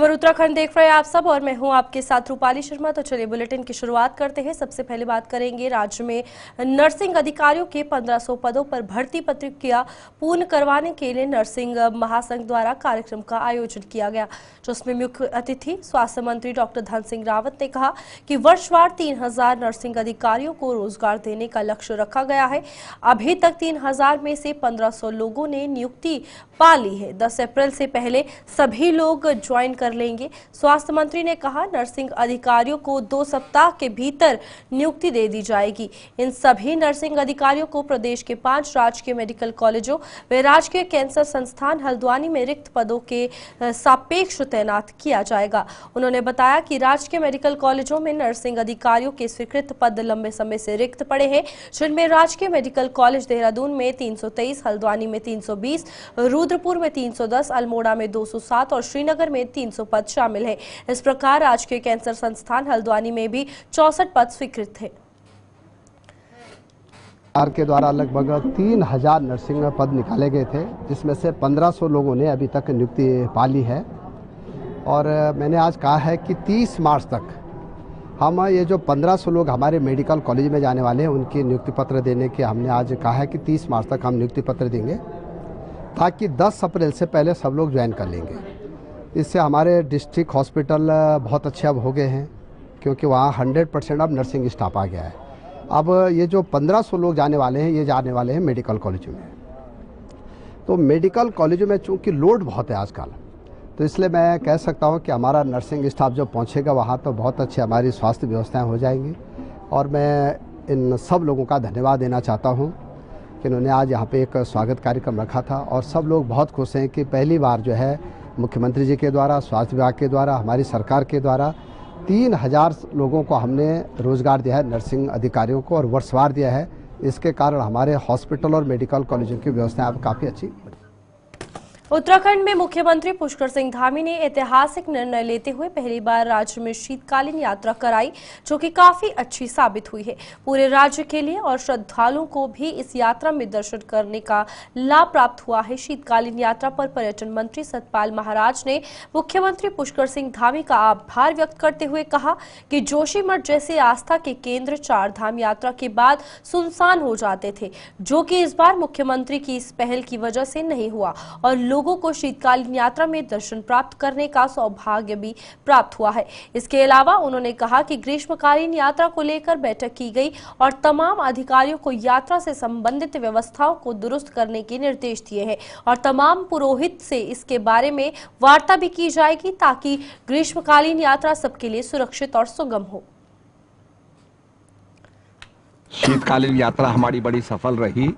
और उत्तराखंड देख रहे हैं आप सब और मैं हूं आपके साथ रूपाली शर्मा। तो चलिए बुलेटिन की शुरुआत करते हैं। सबसे पहले बात करेंगे राज्य में नर्सिंग अधिकारियों के 1500 पदों पर भर्ती प्रक्रिया पूर्ण करवाने के लिए नर्सिंग महासंघ द्वारा कार्यक्रम का आयोजन किया गया, जिसमें मुख्य अतिथि स्वास्थ्य मंत्री डॉक्टर धन सिंह रावत ने कहा कि वर्षवार 3000 नर्सिंग अधिकारियों को रोजगार देने का लक्ष्य रखा गया है। अभी तक 3000 में से 1500 लोगों ने नियुक्ति पा ली है। 10 अप्रैल से पहले सभी लोग ज्वाइन कर लेंगे। स्वास्थ्य मंत्री ने कहा नर्सिंग अधिकारियों को 2 सप्ताह के भीतर नियुक्ति दे दी जाएगी। इन सभी नर्सिंग अधिकारियों को प्रदेश के 5 राजकीय मेडिकल कॉलेजों व राजकीय कैंसर संस्थान हल्द्वानी में रिक्त पदों के सापेक्ष तैनात किया जाएगा। उन्होंने बताया कि राजकीय मेडिकल कॉलेजों में नर्सिंग अधिकारियों के स्वीकृत पद लंबे समय से रिक्त पड़े हैं, जिनमें राजकीय मेडिकल कॉलेज देहरादून में 323, हल्द्वानी में 320, रुद्रपुर में 310, अल्मोड़ा में 207 और श्रीनगर में 300 पद शामिल है। इस प्रकार राजकीय कैंसर संस्थान हल्द्वानी में भी 64 पद स्वीकृत है। सरकार के द्वारा लगभग 3000 नर्सिंग पद निकाले गए थे, जिसमें से 1500 लोगों ने अभी तक नियुक्ति पा ली है। और मैंने आज कहा है कि 30 मार्च तक हम ये जो 1500 लोग हमारे मेडिकल कॉलेज में जाने वाले हैं उनकी नियुक्ति पत्र देने के हमने आज कहा है कि 30 मार्च तक हम नियुक्ति पत्र देंगे, ताकि 10 अप्रैल से पहले सब लोग ज्वाइन कर लेंगे। इससे हमारे डिस्ट्रिक्ट हॉस्पिटल बहुत अच्छे अब हो गए हैं, क्योंकि वहाँ 100% अब नर्सिंग स्टाफ आ गया है। अब ये जो 1500 लोग जाने वाले हैं, ये जाने वाले हैं मेडिकल कॉलेजों में। तो मेडिकल कॉलेजों में चूँकि लोड बहुत है आजकल, तो इसलिए मैं कह सकता हूँ कि हमारा नर्सिंग स्टाफ जब पहुँचेगा वहाँ तो बहुत अच्छी हमारी स्वास्थ्य व्यवस्थाएँ हो जाएंगी। और मैं इन सब लोगों का धन्यवाद देना चाहता हूँ कि उन्होंने आज यहाँ पे एक स्वागत कार्यक्रम रखा था और सब लोग बहुत खुश हैं कि पहली बार जो है मुख्यमंत्री जी के द्वारा, स्वास्थ्य विभाग के द्वारा, हमारी सरकार के द्वारा 3000 लोगों को हमने रोजगार दिया है, नर्सिंग अधिकारियों को, और वर्षवार दिया है। इसके कारण हमारे हॉस्पिटल और मेडिकल कॉलेजों की व्यवस्था अब काफ़ी अच्छी। उत्तराखंड में मुख्यमंत्री पुष्कर सिंह धामी ने ऐतिहासिक निर्णय लेते हुए पहली बार राज्य में शीतकालीन यात्रा कराई, जो कि काफी अच्छी साबित हुई है। पूरे राज्य के लिए और श्रद्धालुओं को भी इस यात्रा में दर्शन करने का लाभ प्राप्त हुआ है। शीतकालीन यात्रा पर पर्यटन मंत्री सतपाल महाराज ने मुख्यमंत्री पुष्कर सिंह धामी का आभार व्यक्त करते हुए कहा कि जोशीमठ जैसे आस्था के केंद्र 4 धाम यात्रा के बाद सुनसान हो जाते थे, जो कि इस बार मुख्यमंत्री की इस पहल की वजह से नहीं हुआ और लोगों को शीतकालीन यात्रा में दर्शन प्राप्त करने का सौभाग्य भी प्राप्त हुआ है। इसके अलावा उन्होंने कहा कि ग्रीष्मकालीन यात्रा को लेकर बैठक की गई और तमाम अधिकारियों को यात्रा से संबंधित व्यवस्थाओं को दुरुस्त करने के निर्देश दिए हैं और तमाम पुरोहित से इसके बारे में वार्ता भी की जाएगी, ताकि ग्रीष्मकालीन यात्रा सबके लिए सुरक्षित और सुगम हो। शीतकालीन यात्रा हमारी बड़ी सफल रही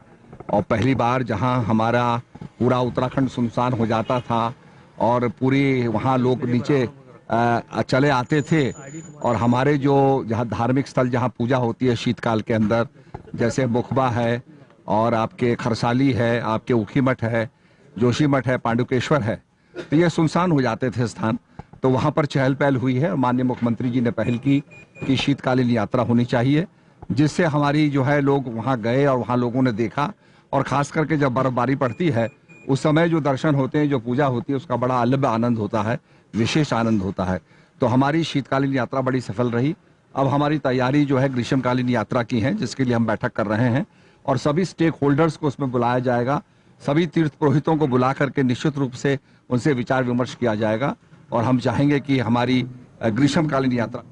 और पहली बार जहां हमारा पूरा उत्तराखंड सुनसान हो जाता था और पूरी वहाँ लोग नीचे चले आते थे, और हमारे जो जहाँ धार्मिक स्थल जहाँ पूजा होती है शीतकाल के अंदर, जैसे मुखबा है और आपके खरसाली है, आपके ऊखीमठ है, जोशीमठ है, पांडुकेश्वर है, तो ये सुनसान हो जाते थे स्थान। तो वहाँ पर चहल पहल हुई है और माननीय मुख्यमंत्री जी ने पहल की कि शीतकालीन यात्रा होनी चाहिए, जिससे हमारी जो है लोग वहाँ गए और वहाँ लोगों ने देखा। और खास करके जब बर्फबारी पड़ती है उस समय जो दर्शन होते हैं, जो पूजा होती है, उसका बड़ा अलग आनंद होता है, विशेष आनंद होता है। तो हमारी शीतकालीन यात्रा बड़ी सफल रही। अब हमारी तैयारी जो है ग्रीष्मकालीन यात्रा की है, जिसके लिए हम बैठक कर रहे हैं और सभी स्टेक होल्डर्स को उसमें बुलाया जाएगा। सभी तीर्थ पुरोहितों को बुला करके निश्चित रूप से उनसे विचार विमर्श किया जाएगा और हम चाहेंगे कि हमारी ग्रीष्मकालीन यात्रा।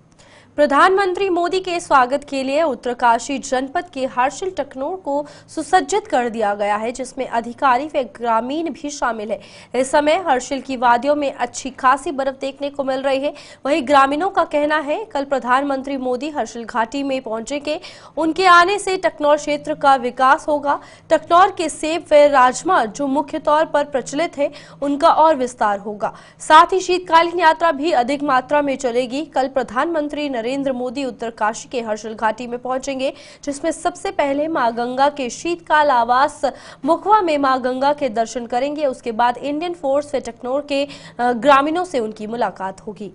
प्रधानमंत्री मोदी के स्वागत के लिए उत्तरकाशी जनपद के हर्षिल टकनोर को सुसज्जित कर दिया गया है, जिसमें अधिकारी व ग्रामीण भी शामिल है। इस समय हर्षिल की वादियों में अच्छी खासी बर्फ देखने को मिल रही है। वहीं ग्रामीणों का कहना है कल प्रधानमंत्री मोदी हर्षिल घाटी में पहुंचेंगे, उनके आने से टकनौर क्षेत्र का विकास होगा। टकनौर के सेब व राजमा जो मुख्य तौर पर प्रचलित है, उनका और विस्तार होगा। साथ ही शीतकालीन यात्रा भी अधिक मात्रा में चलेगी। कल प्रधानमंत्री नरेंद्र मोदी उत्तरकाशी के हर्षिल घाटी में पहुंचेंगे, जिसमें सबसे पहले मां गंगा के शीतकाल आवास मुखवा में मां गंगा के दर्शन करेंगे। उसके बाद इंडियन फोर्स व टकनौर के ग्रामीणों से उनकी मुलाकात होगी।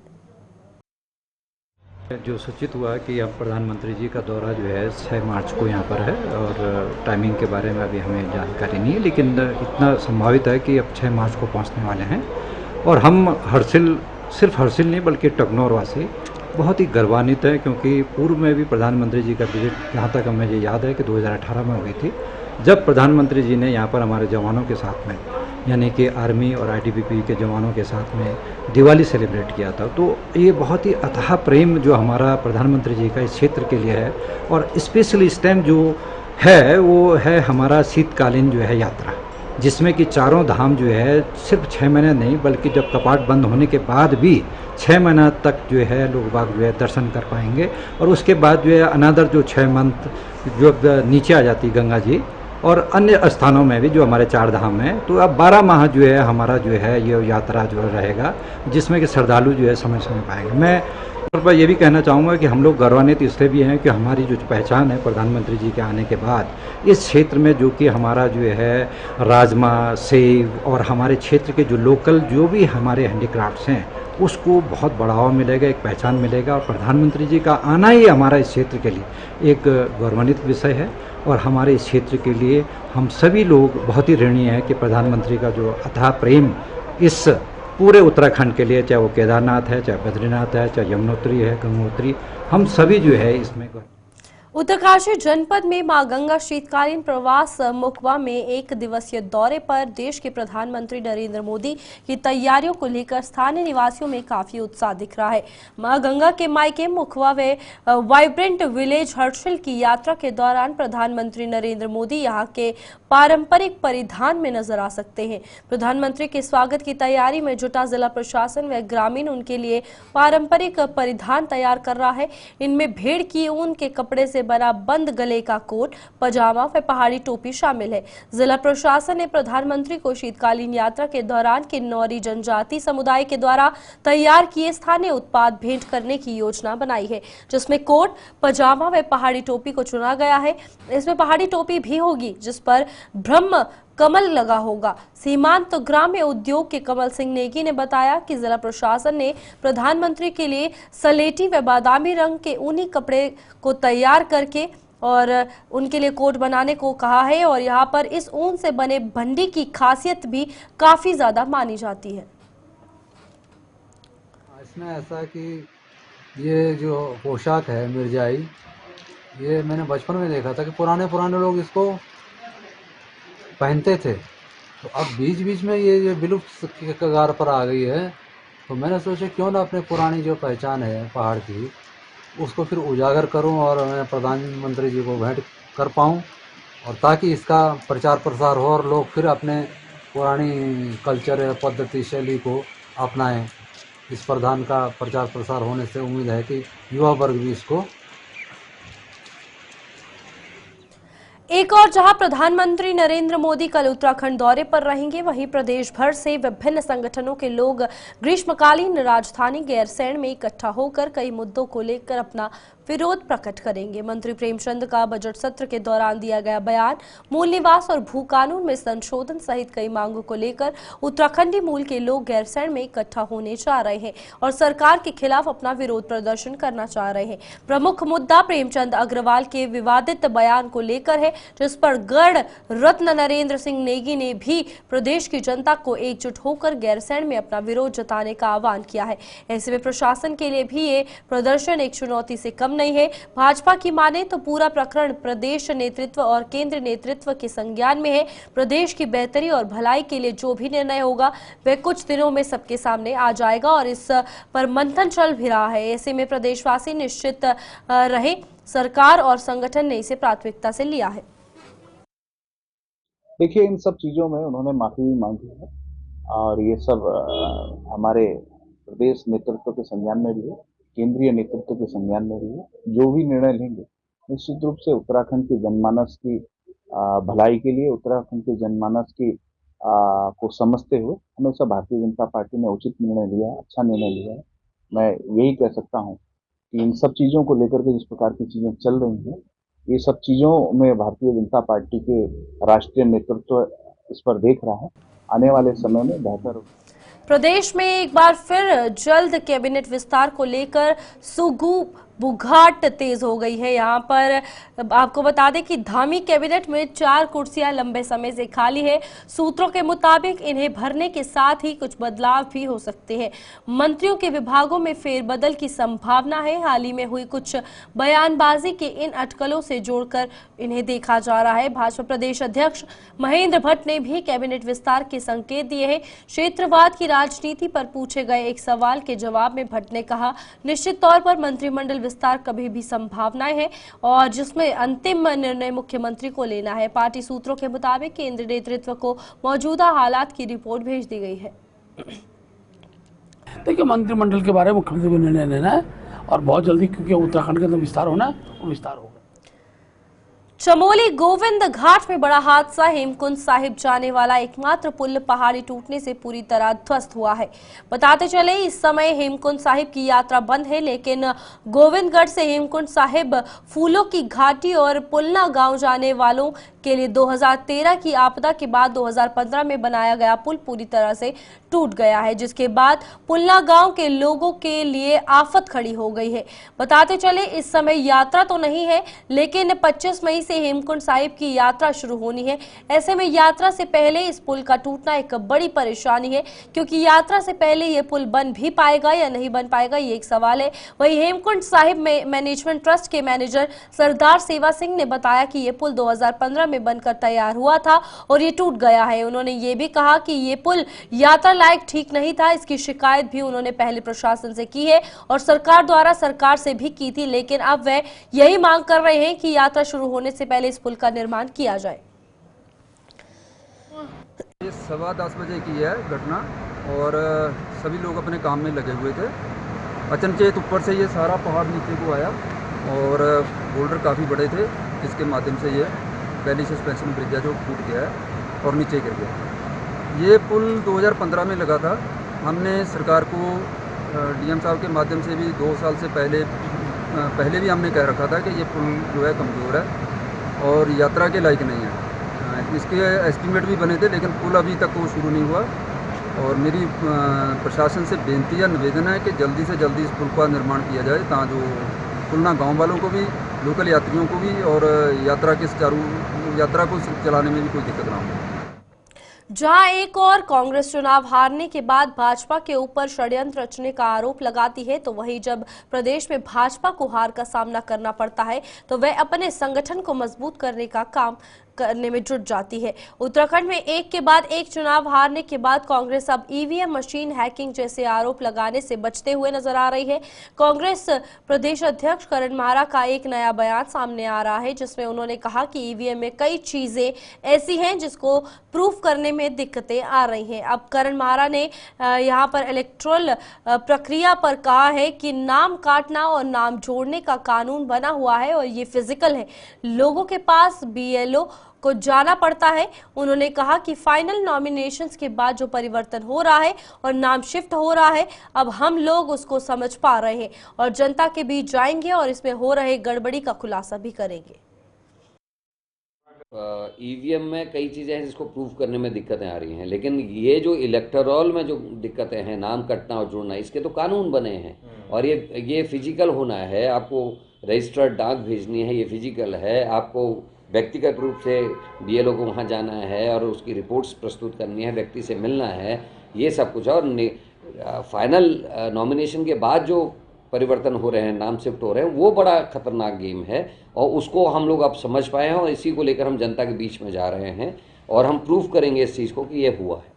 जो सूचित हुआ कि अब प्रधानमंत्री जी का दौरा जो है 6 मार्च को यहाँ पर है और टाइमिंग के बारे में अभी हमें जानकारी नहीं है, लेकिन इतना संभावित है कि अब 6 मार्च को पहुँचने वाले हैं। और हम हर्षिल सिर्फ हर्षिल नहीं बल्कि टगनौर वासी बहुत ही गर्वान्वित है, क्योंकि पूर्व में भी प्रधानमंत्री जी का विजिट यहाँ तक मुझे याद है कि 2018 में हुई थी, जब प्रधानमंत्री जी ने यहाँ पर हमारे जवानों के साथ में, यानी कि आर्मी और आईटीबीपी के जवानों के साथ में दिवाली सेलिब्रेट किया था। तो ये बहुत ही अथाह प्रेम जो हमारा प्रधानमंत्री जी का इस क्षेत्र के लिए है, और स्पेशली इस टाइम जो है वो है हमारा शीतकालीन जो है यात्रा, जिसमें कि चारों धाम जो है सिर्फ 6 महीने नहीं बल्कि जब कपाट बंद होने के बाद भी 6 महीना तक जो है लोग बाग जो है दर्शन कर पाएंगे, और उसके बाद जो है अनदर जो 6 मंथ जो नीचे आ जाती गंगा जी और अन्य स्थानों में भी जो हमारे 4 धाम हैं, तो अब 12 माह जो है हमारा जो है ये यात्रा जो रहेगा, जिसमें कि श्रद्धालु जो है समय समय पाएंगे। मैं और पर ये भी कहना चाहूँगा कि हम लोग गौरवान्वित इसलिए भी हैं कि हमारी जो पहचान है प्रधानमंत्री जी के आने के बाद इस क्षेत्र में, जो कि हमारा जो है राजमा, सेब और हमारे क्षेत्र के जो लोकल जो भी हमारे हैंडीक्राफ्ट्स हैं उसको बहुत बढ़ावा मिलेगा, एक पहचान मिलेगा, और प्रधानमंत्री जी का आना ही हमारा इस क्षेत्र के लिए एक गौरवान्वित विषय है। और हमारे इस क्षेत्र के लिए हम सभी लोग बहुत ही ऋणी हैं कि प्रधानमंत्री का जो अथाह प्रेम इस पूरे उत्तराखंड के लिए, चाहे वो केदारनाथ है, चाहे बद्रीनाथ है, चाहे यमुनोत्री है, गंगोत्री, हम सभी जो है इसमें। उत्तरकाशी जनपद में मां गंगा शीतकालीन प्रवास मुखवा में 1 दिवसीय दौरे पर देश के प्रधानमंत्री नरेंद्र मोदी की तैयारियों को लेकर स्थानीय निवासियों में काफी उत्साह दिख रहा है। मां गंगा के मायके मुखवा व वाइब्रेंट विलेज हर्षिल की यात्रा के दौरान प्रधानमंत्री नरेंद्र मोदी यहां के पारंपरिक परिधान में नजर आ सकते हैं। प्रधानमंत्री के स्वागत की तैयारी में जुटा जिला प्रशासन व ग्रामीण उनके लिए पारंपरिक परिधान तैयार कर रहा है। इनमें भेड़ की ऊन के कपड़े से बना बंद गले का कोट, पजामा व पहाड़ी टोपी शामिल है। जिला प्रशासन ने प्रधानमंत्री को शीतकालीन यात्रा के दौरान किन्नौरी जनजाति समुदाय के द्वारा तैयार किए स्थानीय उत्पाद भेंट करने की योजना बनाई है, जिसमें कोट, पजामा व पहाड़ी टोपी को चुना गया है। इसमें पहाड़ी टोपी भी होगी जिस पर ब्रह्म कमल लगा होगा। सीमांत ग्राम्य उद्योग के कमल सिंह नेगी ने बताया कि जिला प्रशासन ने प्रधानमंत्री के लिए सलेटी व बादामी रंग के ऊनी कपड़े को तैयार करके और उनके लिए कोट बनाने को कहा है, और यहाँ पर इस ऊन से बने भंडी की खासियत भी काफी ज्यादा मानी जाती है। इसमें ऐसा कि ये जो पोशाक है मिर्जाई, ये मैंने बचपन में देखा था कि पुराने लोग इसको पहनते थे, तो अब बीच बीच में ये विलुप्त के कगार पर आ गई है। तो मैंने सोचा क्यों ना अपने पुरानी जो पहचान है पहाड़ की उसको फिर उजागर करूं और मैं प्रधानमंत्री जी को भेंट कर पाऊं, और ताकि इसका प्रचार प्रसार हो और लोग फिर अपने पुरानी कल्चर पद्धति शैली को अपनाएं। इस प्रधान का प्रचार प्रसार होने से उम्मीद है कि युवा वर्ग भी इसको। एक और जहां प्रधानमंत्री नरेंद्र मोदी कल उत्तराखंड दौरे पर रहेंगे, वहीं प्रदेश भर से विभिन्न संगठनों के लोग ग्रीष्मकालीन राजधानी गैरसैंण में इकट्ठा होकर कई मुद्दों को लेकर अपना विरोध प्रकट करेंगे। मंत्री प्रेमचंद का बजट सत्र के दौरान दिया गया बयान, मूल निवास और भू कानून में संशोधन सहित कई मांगों को लेकर उत्तराखंडी मूल के लोग गैरसैंण में इकट्ठा होने जा रहे हैं और सरकार के खिलाफ अपना विरोध प्रदर्शन करना चाह रहे हैं। प्रमुख मुद्दा प्रेमचंद अग्रवाल के विवादित बयान को लेकर है, जिस पर गढ़ रत्न नरेंद्र सिंह नेगी ने भी प्रदेश की जनता को एकजुट होकर गैरसैंण में अपना विरोध जताने का आह्वान किया है। ऐसे में प्रशासन के लिए भी ये प्रदर्शन एक चुनौती से कम नहीं है। भाजपा की माने तो पूरा प्रकरण प्रदेश नेतृत्व और केंद्र नेतृत्व के संज्ञान में है। प्रदेश की बेहतरी और भलाई के लिए जो भी निर्णय होगा वह कुछ दिनों में सबके सामने आ जाएगा और इस पर मंथन चल भी रहा है। ऐसे में प्रदेशवासी निश्चित रहे, सरकार और संगठन ने इसे प्राथमिकता से लिया है। देखिए, इन सब चीज़ों में उन्होंने माफ़ी भी मांगी है और ये सब हमारे प्रदेश नेतृत्व के संज्ञान में भी है, केंद्रीय नेतृत्व के संज्ञान में भी है। जो भी निर्णय लेंगे निश्चित रूप से उत्तराखंड के जनमानस की भलाई के लिए, उत्तराखंड के जनमानस की को समझते हुए हमेशा भारतीय जनता पार्टी ने उचित निर्णय लिया है, अच्छा निर्णय लिया है। मैं यही कह सकता हूँ कि इन सब चीज़ों को लेकर के जिस प्रकार की चीज़ें चल रही हैं, ये सब चीज़ों में भारतीय जनता पार्टी के राष्ट्रीय नेतृत्व इस पर देख रहा है। आने वाले समय में बेहतर। प्रदेश में एक बार फिर जल्द कैबिनेट विस्तार को लेकर सुगु बुघाट तेज हो गई है। यहाँ पर आपको बता दें कि धामी कैबिनेट में 4 कुर्सियां लंबे समय से खाली है। सूत्रों के मुताबिक इन्हें भरने के साथ ही कुछ बदलाव भी हो सकते हैं। मंत्रियों के विभागों में फेरबदल की संभावना है। हाल ही में हुई कुछ बयानबाजी के इन अटकलों से जोड़कर इन्हें देखा जा रहा है। भाजपा प्रदेश अध्यक्ष महेंद्र भट्ट ने भी कैबिनेट विस्तार के संकेत दिए हैं। क्षेत्रवाद की राजनीति पर पूछे गए एक सवाल के जवाब में भट्ट ने कहा, निश्चित तौर पर मंत्रिमंडल विस्तार कभी भी संभावनाएं हैं और जिसमें अंतिम निर्णय मुख्यमंत्री को लेना है। पार्टी सूत्रों के मुताबिक केंद्रीय नेतृत्व को मौजूदा हालात की रिपोर्ट भेज दी गई है। देखिए, मंत्रिमंडल के बारे में मुख्यमंत्री को निर्णय लेना है और बहुत जल्दी, क्योंकि उत्तराखंड के अंदर विस्तार होना है, वो विस्तार होगा। चमोली गोविंद घाट में बड़ा हादसा। हेमकुंड साहिब जाने वाला एकमात्र पुल पहाड़ी टूटने से पूरी तरह ध्वस्त हुआ है। बताते चले, इस समय हेमकुंड साहिब की यात्रा बंद है, लेकिन गोविंदगढ़ से हेमकुंड साहिब, फूलों की घाटी और पुलना गांव जाने वालों के लिए 2013 की आपदा के बाद 2015 में बनाया गया पुल पूरी तरह से टूट गया है, जिसके बाद पुलना गांव के लोगों के लिए आफत खड़ी हो गई है। बताते चले, इस समय यात्रा तो नहीं है, लेकिन 25 मई से हेमकुंड साहिब की यात्रा शुरू होनी है। ऐसे में यात्रा से पहले इस पुल का टूटना एक बड़ी परेशानी है, क्योंकि यात्रा से पहले ये पुल बन भी पाएगा या नहीं बन पाएगा, ये एक सवाल है। वहीं हेमकुंड साहिब में मैनेजमेंट ट्रस्ट के मैनेजर सरदार सेवा सिंह ने बताया कि ये पुल 2015 में बनकर तैयार हुआ था और ये टूट गया है। उन्होंने ये भी कहा कि ये पुल यात्रा लायक ठीक नहीं था। इसकी शिकायत भी उन्होंने पहले प्रशासन से की है और सरकार द्वारा सरकार से भी की थी, लेकिन अब वह यही मांग कर रहे हैं कि यात्रा शुरू होने से पहले इस पुल का निर्माण किया जाए। ये 10:15 बजे की है घटना और सभी लोग अपने काम में लगे हुए थे। अचनचेत ऊपर से ये सारा पहाड़ नीचे को आया और बोल्डर काफ़ी बड़े थे, जिसके माध्यम से ये पहली सस्पेंशन ब्रिज है जो टूट गया है और नीचे गिर गया। ये पुल 2015 में लगा था। हमने सरकार को डीएम साहब के माध्यम से भी 2 साल से पहले भी हमने कह रखा था कि ये पुल जो है कमज़ोर है और यात्रा के लायक नहीं है। इसके एस्टीमेट भी बने थे, लेकिन पुल अभी तक वो शुरू नहीं हुआ और मेरी प्रशासन से बेनती या निवेदन है कि जल्दी से जल्दी इस पुल का निर्माण किया जाए, ताकि जो पुलना गांव वालों को भी, लोकल यात्रियों को भी और यात्रा को चलाने में भी कोई दिक्कत ना हो। जहां एक और कांग्रेस चुनाव हारने के बाद भाजपा के ऊपर षड्यंत्र रचने का आरोप लगाती है, तो वहीं जब प्रदेश में भाजपा को हार का सामना करना पड़ता है तो वह अपने संगठन को मजबूत करने का काम करने में जुट जाती है। उत्तराखंड में एक के बाद एक चुनाव हारने के बाद कांग्रेस अब ईवीएम मशीन हैकिंग जैसे आरोप लगाने से बचते हुए नजर आ रही है। कांग्रेस प्रदेश अध्यक्ष करण मारा का एक नया बयान सामने आ रहा है, जिसमें उन्होंने कहा कि ईवीएम में कई चीजें ऐसी हैं जिसको प्रूफ करने में दिक्कतें आ रही हैं। अब करण मारा ने यहाँ पर इलेक्टोरल प्रक्रिया पर कहा है कि नाम काटना और नाम जोड़ने का कानून बना हुआ है और ये फिजिकल है, लोगों के पास बीएलओ को जाना पड़ता है। उन्होंने कहा कि फाइनल नॉमिनेशंस के बाद जो परिवर्तन हो रहा है और नाम शिफ्ट हो रहा है, अब हम लोग उसको समझ पा रहे हैं और जनता के बीच जाएंगे और इसमें हो रहे गड़बड़ी का खुलासा भी करेंगे। ईवीएम में कई चीज़ें हैं जिसको प्रूव करने में दिक्कतें आ रही हैं, लेकिन ये जो इलेक्टोरल में जो दिक्कतें हैं, नाम कटना और जुड़ना, इसके तो कानून बने हैं और ये फिजिकल होना है। आपको रजिस्टर्ड डाक भेजनी है, ये फिजिकल है। आपको व्यक्तिगत रूप से बीएलओ को वहाँ जाना है और उसकी रिपोर्ट्स प्रस्तुत करनी है, व्यक्ति से मिलना है, ये सब कुछ। और फाइनल नॉमिनेशन के बाद जो परिवर्तन हो रहे हैं, नाम शिफ्ट हो रहे हैं, वो बड़ा खतरनाक गेम है और उसको हम लोग अब समझ पाए हैं और इसी को लेकर हम जनता के बीच में जा रहे हैं और हम प्रूव करेंगे इस चीज़ को कि ये हुआ है।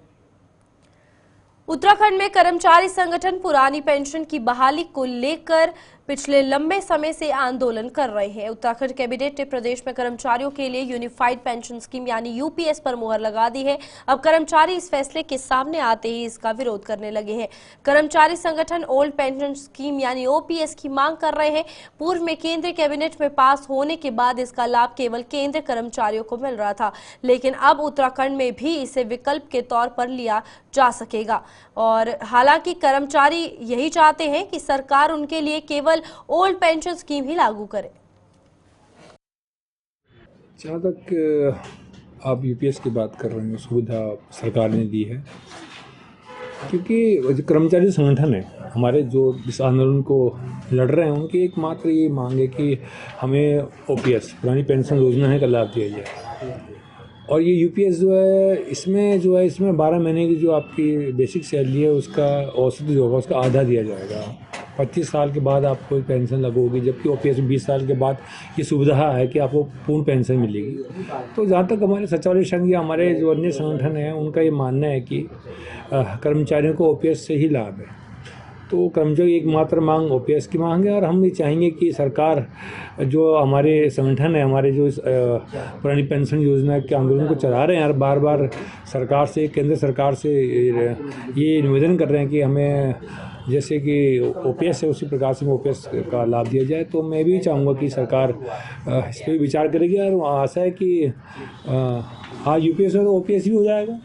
उत्तराखंड में कर्मचारी संगठन पुरानी पेंशन की बहाली को लेकर पिछले लंबे समय से आंदोलन कर रहे हैं। उत्तराखंड कैबिनेट ने प्रदेश में कर्मचारियों के लिए यूनिफाइड पेंशन स्कीम यानी यूपीएस पर मुहर लगा दी है। अब कर्मचारी इस फैसले के सामने आते ही इसका विरोध करने लगे हैं। कर्मचारी संगठन ओल्ड पेंशन स्कीम यानी ओपीएस की मांग कर रहे हैं। पूर्व में केंद्रीय कैबिनेट में पास होने के बाद इसका लाभ केवल केंद्रीय कर्मचारियों को मिल रहा था, लेकिन अब उत्तराखंड में भी इसे विकल्प के तौर पर लिया जा सकेगा। और हालांकि कर्मचारी यही चाहते हैं कि सरकार उनके लिए केवल ओल्ड पेंशन स्कीम ही लागू करे। जहाँ तक आप यूपीएस की बात कर रहे हैं, सुविधा सरकार ने दी है क्योंकि जो कर्मचारी संगठन है हमारे, जो इस आंदोलन को लड़ रहे हैं, उनकी एकमात्र ये मांग है कि हमें ओपीएस पुरानी पेंशन योजना है का लाभ दिया जाए। और ये यूपीएस जो है इसमें 12 महीने की जो आपकी बेसिक सैलरी है उसका औसत जो होगा उसका आधा दिया जाएगा। 25 साल के बाद आपको पेंशन लगोगी, जबकि ओपीएस में 20 साल के बाद ये सुविधा है कि आपको पूर्ण पेंशन मिलेगी। तो जहाँ तक हमारे सचिवालय संघ या हमारे जो अन्य संगठन हैं उनका ये मानना है कि कर्मचारियों को ओपीएस से ही लाभ है। तो कर्मचारी एकमात्र मांग ओपीएस की मांग है, और हम ये चाहेंगे कि सरकार जो हमारे संगठन है, हमारे जो इस पुरानी पेंशन योजना के आंदोलन को चला रहे हैं, और बार बार सरकार से, केंद्र सरकार से ये निवेदन कर रहे हैं कि हमें जैसे कि ओपीएस है उसी प्रकार से ओपीएस का लाभ दिया जाए। तो मैं भी चाहूँगा कि सरकार इस पर विचार करेगी, और आशा है कि हाँ यूपीएस है तो ओपीएस भी हो जाएगा।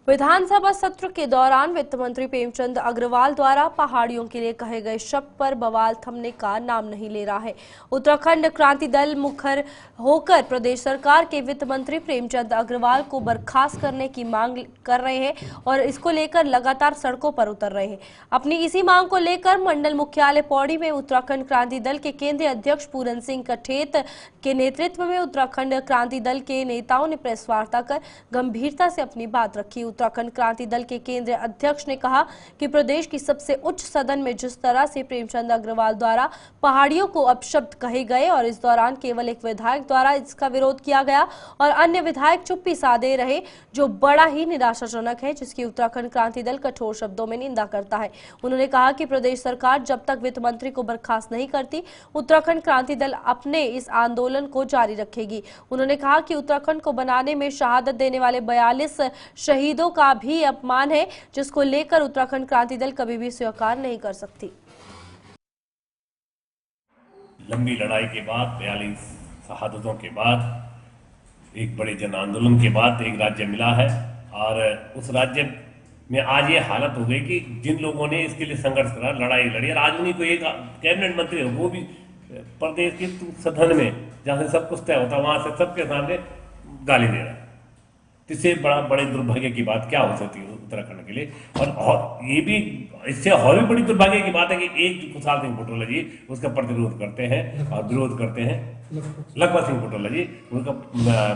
विधानसभा सत्र के दौरान वित्त मंत्री प्रेमचंद अग्रवाल द्वारा पहाड़ियों के लिए कहे गए शब्द पर बवाल थमने का नाम नहीं ले रहा है। उत्तराखंड क्रांति दल मुखर होकर प्रदेश सरकार के वित्त मंत्री प्रेमचंद अग्रवाल को बर्खास्त करने की मांग कर रहे हैं और इसको लेकर लगातार सड़कों पर उतर रहे हैं। अपनी इसी मांग को लेकर मंडल मुख्यालय पौड़ी में उत्तराखंड क्रांति दल के केंद्रीय अध्यक्ष पूरन सिंह कठेत के नेतृत्व में उत्तराखंड क्रांति दल के नेताओं ने प्रेस वार्ता कर गंभीरता से अपनी बात रखी। उत्तराखंड क्रांति दल के केंद्रीय अध्यक्ष ने कहा कि प्रदेश की सबसे उच्च सदन में जिस तरह से प्रेमचंद अग्रवाल द्वारा पहाड़ियों को अपशब्द कहे गए और इस दौरान केवल एक विधायक द्वारा इसका विरोध किया गया और अन्य विधायक चुप्पी साधे रहे, जो बड़ा ही निराशाजनक है, जिसकी उत्तराखंड क्रांति दल कठोर शब्दों में निंदा करता है। उन्होंने कहा कि प्रदेश सरकार जब तक वित्त मंत्री को बर्खास्त नहीं करती, उत्तराखंड क्रांति दल अपने इस आंदोलन को जारी रखेगी। उन्होंने कहा कि उत्तराखंड को बनाने में शहादत देने वाले 42 शहीदों का भी अपमान है, जिसको लेकर उत्तराखंड क्रांति दल कभी भी स्वीकार नहीं कर सकती। लंबी लड़ाई के बाद, 42 शहादतों के बाद, एक बड़े जन आंदोलन के बाद एक राज्य मिला है, और उस राज्य में आज ये हालत हो गई कि जिन लोगों ने इसके लिए संघर्ष करा, लड़ाई लड़ी, और आज उन्हीं को एक कैबिनेट मंत्री हो, वो भी प्रदेश के सदन में जहाँ से सब कुछ तय होता, वहां से सबके सामने गाली दे रहा है। इससे बड़े दुर्भाग्य की बात क्या हो सकती है उत्तराखंड के लिए। और ये भी, इससे और भी बड़ी दुर्भाग्य की बात है कि एक खुशहाल सिंह पटोला जी उसका प्रतिरोध करते हैं और विरोध करते हैं, लखपत सिंह पटोला जी उनका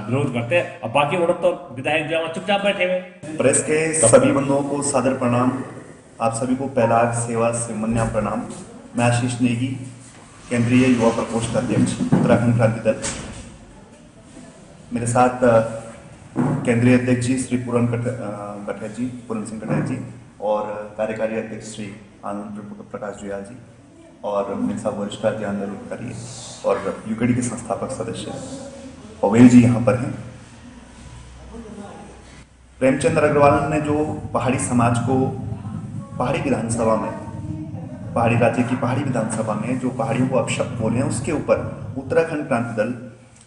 विरोध करते हैं, और बाकी उन्होंने तो विधायक जो चुपचाप बैठे हुए। प्रेस के सभी बंधुओं को सादर प्रणाम। आप सभी को पहला सेवा सिमन्या प्रणाम। मैं आशीष नेगी, केंद्रीय युवा प्रकोष्ठ अध्यक्ष, उत्तराखंड क्रांति दल। मेरे साथ केंद्रीय अध्यक्ष जी श्री पूरन सिंह कठेत जी, और कार्यकारी अध्यक्ष श्री आनंद प्रकाश जुयाल जी, और मेरे साथ वरिष्ठ राज्य आंदोलन अधिकारी और यूकेडी के संस्थापक सदस्य पवेल जी यहाँ पर हैं। प्रेमचंद अग्रवाल ने जो पहाड़ी समाज को पहाड़ी विधानसभा में, पहाड़ी राज्य की पहाड़ी विधानसभा में जो पहाड़ियों को अपशब्द बोले हैं, उसके ऊपर उत्तराखंड क्रांति दल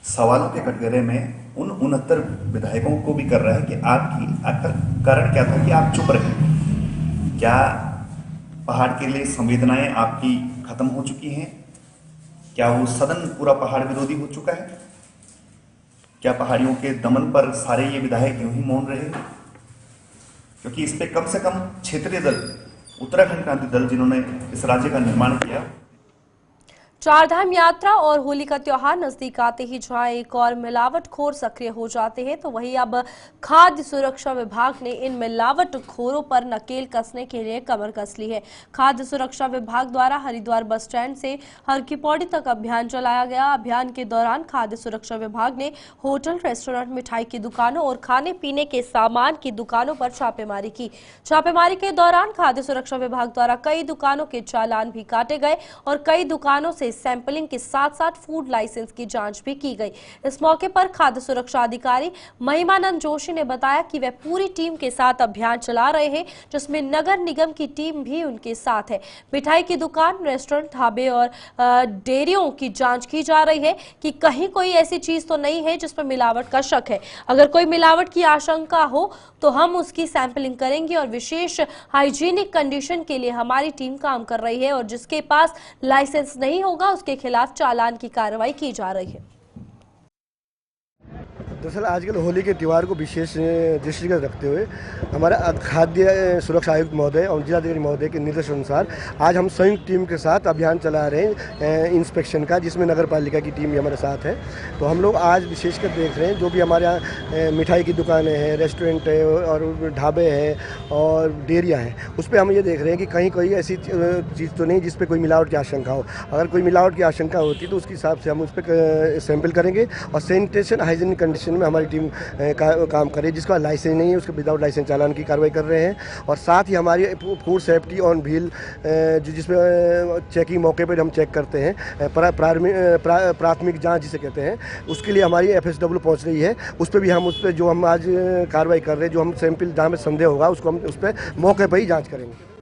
सवालों के कटघरे में उन 69 विधायकों को भी कर रहा है कि आपकी आखिर कारण क्या था कि आप चुप रहे? क्या पहाड़ के लिए संवेदनाएं आपकी खत्म हो चुकी हैं? क्या वो सदन पूरा पहाड़ विरोधी हो चुका है? क्या पहाड़ियों के दमन पर सारे ये विधायक यूं ही मौन रहे? क्योंकि इस पे कम से कम क्षेत्रीय दल, उत्तराखंड क्रांति दल, जिन्होंने इस राज्य का निर्माण किया। चारधाम यात्रा और होली का त्योहार नजदीक आते ही जहां एक और मिलावटखोर सक्रिय हो जाते हैं, तो वहीं अब खाद्य सुरक्षा विभाग ने इन मिलावटखोरों पर नकेल कसने के लिए कमर कस ली है। खाद्य सुरक्षा विभाग द्वारा हरिद्वार बस स्टैंड से हर की पौड़ी तक अभियान चलाया गया। अभियान के दौरान खाद्य सुरक्षा विभाग ने होटल, रेस्टोरेंट, मिठाई की दुकानों और खाने पीने के सामान की दुकानों पर छापेमारी की। छापेमारी के दौरान खाद्य सुरक्षा विभाग द्वारा कई दुकानों के चालान भी काटे गए और कई दुकानों से सैंपलिंग के साथ साथ फूड लाइसेंस की जांच भी की गई। इस मौके पर खाद्य सुरक्षा अधिकारी महिमानंद जोशी ने बताया कि वे पूरी टीम के साथ अभियान चला रहे हैं, जिसमें नगर निगम की टीम भी उनके साथ है। मिठाई की दुकान, रेस्टोरेंट, ढाबे और डेयरियों की जांच की जा रही है कि कहीं कोई ऐसी चीज तो नहीं है जिसमें मिलावट का शक है। अगर कोई मिलावट की आशंका हो तो हम उसकी सैंपलिंग करेंगे और विशेष हाइजीनिक कंडीशन के लिए हमारी टीम काम कर रही है और जिसके पास लाइसेंस नहीं होगा उसके खिलाफ चालान की कार्रवाई की जा रही है। दरअसल आजकल होली के त्यौहार को विशेष दृष्टिगत रखते हुए हमारा खाद्य सुरक्षा आयुक्त महोदय और जिलाधिकारी महोदय के निर्देश अनुसार आज हम संयुक्त टीम के साथ अभियान चला रहे हैं इंस्पेक्शन का, जिसमें नगर पालिका की टीम भी हमारे साथ है। तो हम लोग आज विशेषकर देख रहे हैं जो भी हमारे यहाँ मिठाई की दुकानें हैं, रेस्टोरेंट है और ढाबे हैं और डेयरियाँ हैं, उस पर हम ये देख रहे हैं कि कहीं कोई ऐसी चीज़ तो नहीं जिस पर कोई मिलावट की आशंका हो। अगर कोई मिलावट की आशंका होती तो उसके हिसाब से हम उस पर सैंपल करेंगे और सैनिटेशन हाइजीनिक कंडीशन में हमारी टीम काम करे। जिसका लाइसेंस नहीं है उसको विदाउट लाइसेंस चालान की कार्रवाई कर रहे हैं। और साथ ही हमारी फूड सेफ्टी ऑन व्हील जिसमें चेकिंग मौके पर हम चेक करते हैं, प्राथमिक जांच जिसे कहते हैं, उसके लिए हमारी FSW पहुंच रही है। उस पर भी हम उस पर जो हम आज कार्रवाई कर रहे हैं, जो हम सैंपल जहाँ में संदेह होगा उसको हम उस पर मौके पर ही जाँच करेंगे।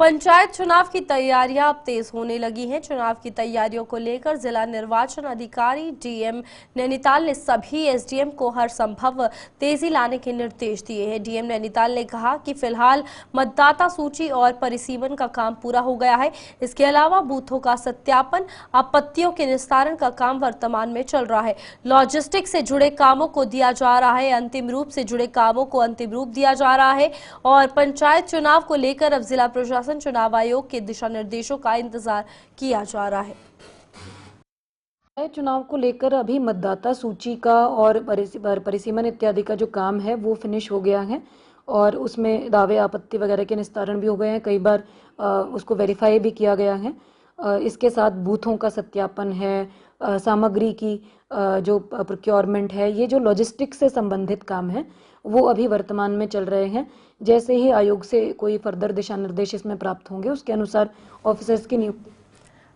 पंचायत चुनाव की तैयारियां अब तेज होने लगी हैं। चुनाव की तैयारियों को लेकर जिला निर्वाचन अधिकारी DM नैनीताल ने सभी SDM को हर संभव तेजी लाने के निर्देश दिए हैं। DM नैनीताल ने कहा कि फिलहाल मतदाता सूची और परिसीमन का काम पूरा हो गया है। इसके अलावा बूथों का सत्यापन, आपत्तियों के निस्तारण का काम वर्तमान में चल रहा है। लॉजिस्टिक से जुड़े कामों को दिया जा रहा है, अंतिम रूप से जुड़े कामों को अंतिम रूप दिया जा रहा है। और पंचायत चुनाव को लेकर अब जिला प्रशासन चुनाव आयोग के दिशा निर्देशों का इंतजार किया जा रहा है। चुनाव को लेकर अभी मतदाता सूची का और परिसीमन इत्यादि का जो काम है वो फिनिश हो गया है और उसमें दावे आपत्ति वगैरह के निस्तारण भी हो गए हैं। कई बार उसको वेरीफाई भी किया गया है। इसके साथ बूथों का सत्यापन है, सामग्री की जो प्रोक्योरमेंट है, ये जो लॉजिस्टिक्स से संबंधित काम है वो अभी वर्तमान में चल रहे हैं। जैसे ही आयोग से कोई फर्दर दिशा निर्देश इसमें प्राप्त होंगे उसके अनुसार ऑफिसर्स की नियुक्ति।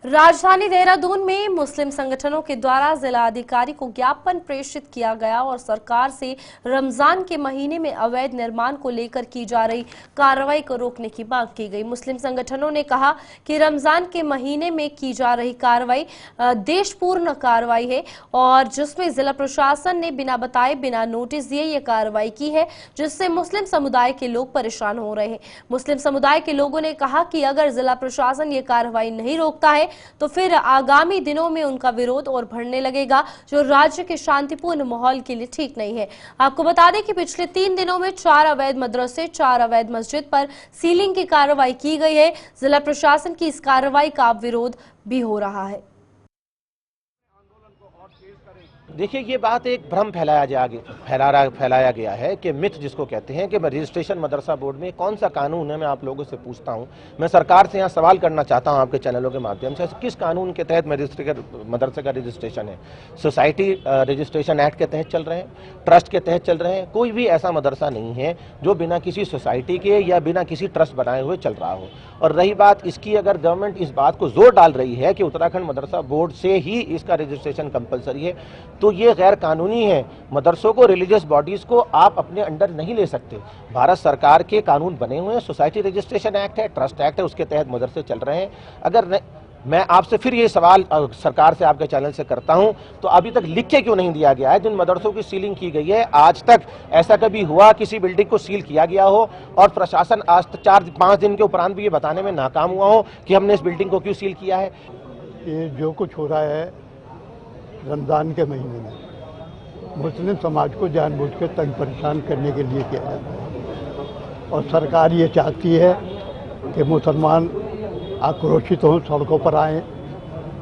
राजधानी देहरादून में मुस्लिम संगठनों के द्वारा जिला अधिकारी को ज्ञापन प्रेषित किया गया और सरकार से रमजान के महीने में अवैध निर्माण को लेकर की जा रही कार्रवाई को रोकने की मांग की गई। मुस्लिम संगठनों ने कहा कि रमजान के महीने में की जा रही कार्रवाई देशपूर्ण कार्रवाई है और जिसमें जिला प्रशासन ने बिना बताए, बिना नोटिस दिए ये कार्रवाई की है, जिससे मुस्लिम समुदाय के लोग परेशान हो रहे हैं। मुस्लिम समुदाय के लोगों ने कहा कि अगर जिला प्रशासन ये कार्रवाई नहीं रोकता है तो फिर आगामी दिनों में उनका विरोध और बढ़ने लगेगा, जो राज्य के शांतिपूर्ण माहौल के लिए ठीक नहीं है। आपको बता दें कि पिछले 3 दिनों में 4 अवैध मदरसे, 4 अवैध मस्जिद पर सीलिंग की कार्रवाई की गई है। जिला प्रशासन की इस कार्रवाई का विरोध भी हो रहा है। देखिए, ये बात एक भ्रम फैलाया गया है कि मिथ जिसको कहते हैं कि रजिस्ट्रेशन मदरसा बोर्ड में कौन सा कानून है। मैं आप लोगों से पूछता हूं, मैं सरकार से यहाँ सवाल करना चाहता हूं आपके चैनलों के माध्यम से, किस कानून के तहत मदरसे का रजिस्ट्रेशन है? सोसाइटी रजिस्ट्रेशन एक्ट के तहत चल रहे हैं, ट्रस्ट के तहत चल रहे हैं? कोई भी ऐसा मदरसा नहीं है जो बिना किसी सोसाइटी के या बिना किसी ट्रस्ट बनाए हुए चल रहा हो। और रही बात इसकी, अगर गवर्नमेंट इस बात को जोर डाल रही है कि उत्तराखंड मदरसा बोर्ड से ही इसका रजिस्ट्रेशन कंपलसरी है, तो ये गैर कानूनी है। मदरसों को, रिलीजियस बॉडीज को आप अपने अंडर नहीं ले सकते। भारत सरकार के कानून बने हुए हैं, सोसाइटी रजिस्ट्रेशन एक्ट है, ट्रस्ट एक्ट है, उसके तहत मदरसे चल रहे हैं। अगर मैं आपसे फिर ये सवाल सरकार से, आपके चैनल से करता हूं, तो अभी तक लिख के क्यों नहीं दिया गया है? जिन मदरसों की सीलिंग की गई है, आज तक ऐसा कभी हुआ किसी बिल्डिंग को सील किया गया हो और प्रशासन आज 4-5 दिन के उपरांत भी ये बताने में नाकाम हुआ हो कि हमने इस बिल्डिंग को क्यों सील किया है? ये जो कुछ हो रहा है रमज़ान के महीने में मुस्लिम समाज को जानबूझ के तंग परेशान करने के लिए किया जाता है और सरकार ये चाहती है कि मुसलमान आक्रोशित हों, सड़कों पर आएँ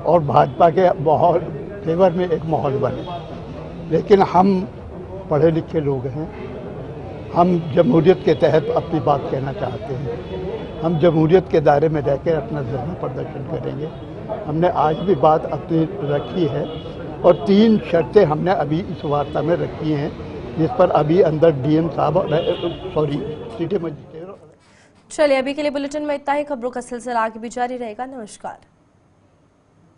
और भाजपा के माहौल फेवर में एक माहौल बने। लेकिन हम पढ़े लिखे लोग हैं, हम जमहूरियत के तहत अपनी बात कहना चाहते हैं। हम जमहूरियत के दायरे में रहकर अपना धरना प्रदर्शन करेंगे। हमने आज भी बात अपनी रखी है और 3 शर्तें हमने अभी इस वार्ता में रखी हैं, जिस पर अभी अंदर DM साहब सिटी मजिस्ट्रेट। चलिए, अभी के लिए बुलेटिन में इतना ही। खबरों का सिलसिला आगे भी जारी रहेगा। नमस्कार।